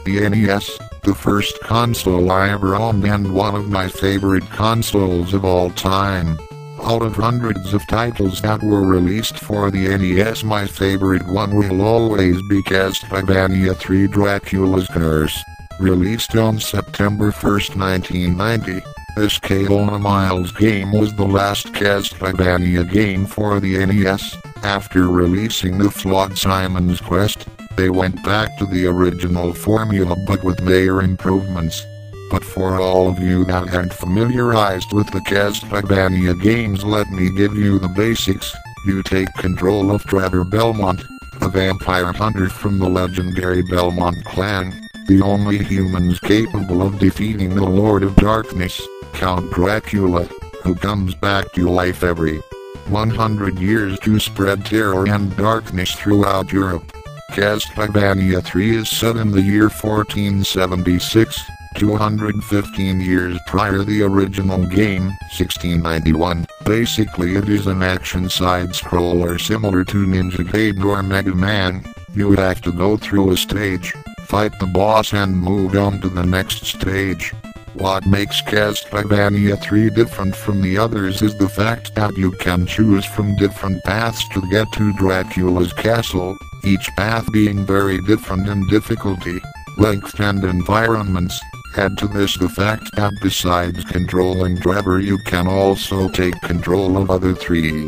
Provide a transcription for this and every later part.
The NES, the first console I ever owned and one of my favorite consoles of all time. Out of hundreds of titles that were released for the NES, my favorite one will always be Castlevania 3 Dracula's Curse. Released on September 1st, 1990, this Kona Miles game was the last Castlevania game for the NES. After releasing the flawed Simon's Quest, they went back to the original formula but with major improvements. But for all of you that aren't familiarized with the Castlevania games, let me give you the basics. You take control of Trevor Belmont, a vampire hunter from the legendary Belmont clan, the only humans capable of defeating the Lord of Darkness, Count Dracula, who comes back to life every 100 years to spread terror and darkness throughout Europe. Castlevania 3 is set in the year 1476, 215 years prior to the original game, 1691. Basically it is an action side-scroller similar to Ninja Gaiden or Mega Man. You have to go through a stage, fight the boss and move on to the next stage. What makes Castlevania 3 different from the others is the fact that you can choose from different paths to get to Dracula's castle, each path being very different in difficulty, length and environments. Add to this the fact that besides controlling Trevor you can also take control of other 3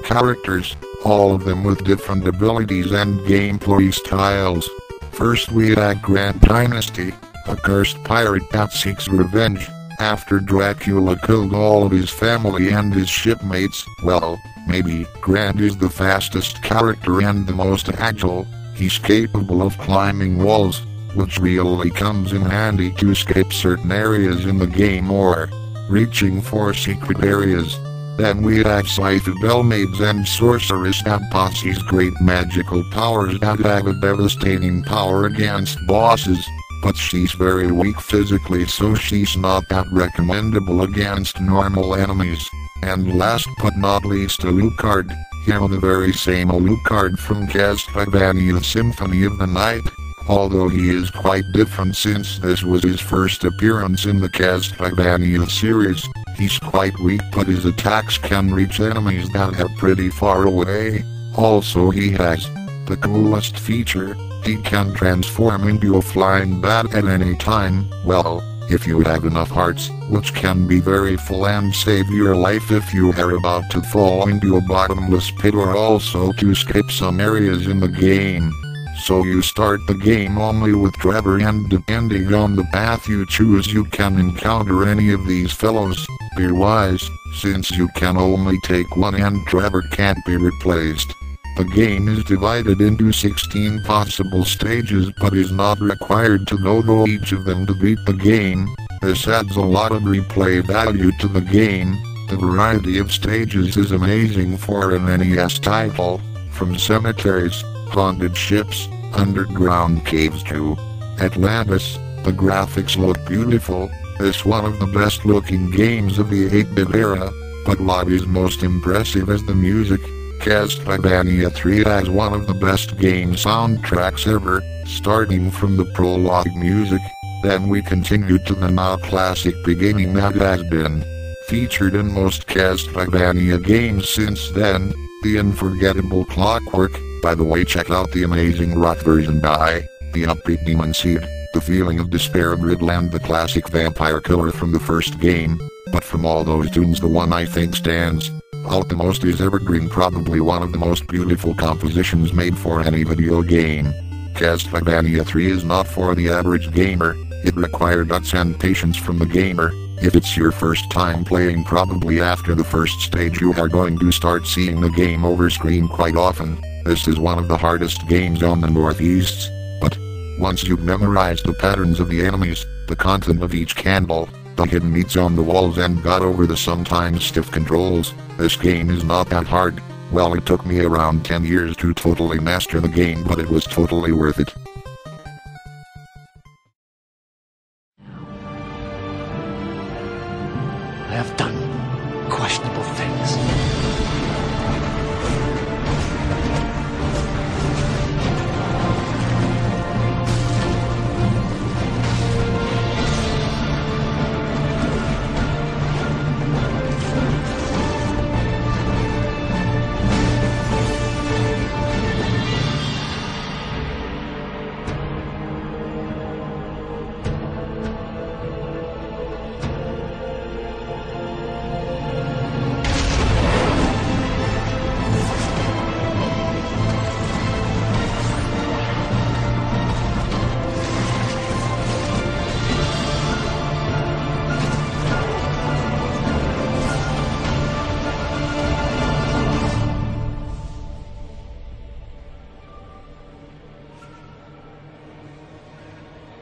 characters, all of them with different abilities and gameplay styles. First we have Grand Dynasty, a cursed pirate that seeks revenge. After Dracula killed all of his family and his shipmates, well, maybe Grant is the fastest character and the most agile. He's capable of climbing walls, which really comes in handy to escape certain areas in the game or reaching for secret areas. Then we have Citadel Maids and Sorceress that possess great magical powers that have a devastating power against bosses. But she's very weak physically, so she's not that recommendable against normal enemies. And last but not least, Alucard, the very same Alucard from Castlevania Symphony of the Night. Although he is quite different since this was his first appearance in the Castlevania series. He's quite weak but his attacks can reach enemies that are pretty far away. Also he has the coolest feature. He can transform into a flying bat at any time, well, if you have enough hearts, which can be very full and save your life if you are about to fall into a bottomless pit or also to skip some areas in the game. So you start the game only with Trevor and depending on the path you choose you can encounter any of these fellows. Be wise, since you can only take one and Trevor can't be replaced. The game is divided into 16 possible stages but is not required to go through each of them to beat the game. This adds a lot of replay value to the game. The variety of stages is amazing for an NES title, from cemeteries, haunted ships, underground caves to Atlantis. The graphics look beautiful. It's one of the best looking games of the 8-bit era, but what is most impressive is the music. Castlevania 3 has one of the best game soundtracks ever, starting from the prologue music. Then we continue to the now classic beginning that has been featured in most Castlevania games since then, the unforgettable Clockwork. By the way, check out the amazing rock version by the upbeat Demon Seed, the feeling of despair of Riddle and the classic vampire killer from the first game. But from all those tunes the one I think stands out the most is Evergreen, probably one of the most beautiful compositions made for any video game. Castlevania 3 is not for the average gamer. It requires guts and patience from the gamer. If it's your first time playing, probably after the first stage you are going to start seeing the game over screen quite often. This is one of the hardest games on the Northeast. But once you've memorized the patterns of the enemies, the content of each candle, the hidden meats on the walls and got over the sometimes stiff controls, this game is not that hard. Well, it took me around 10 years to totally master the game, but it was totally worth it. I have done questionable things.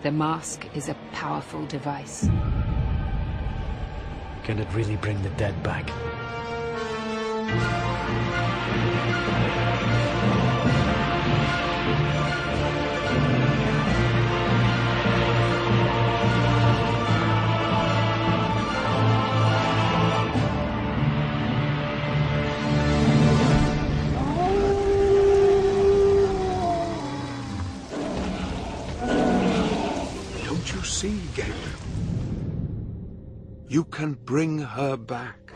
The mask is a powerful device. Can it really bring the dead back? Don't you see, Gabriel? You can bring her back.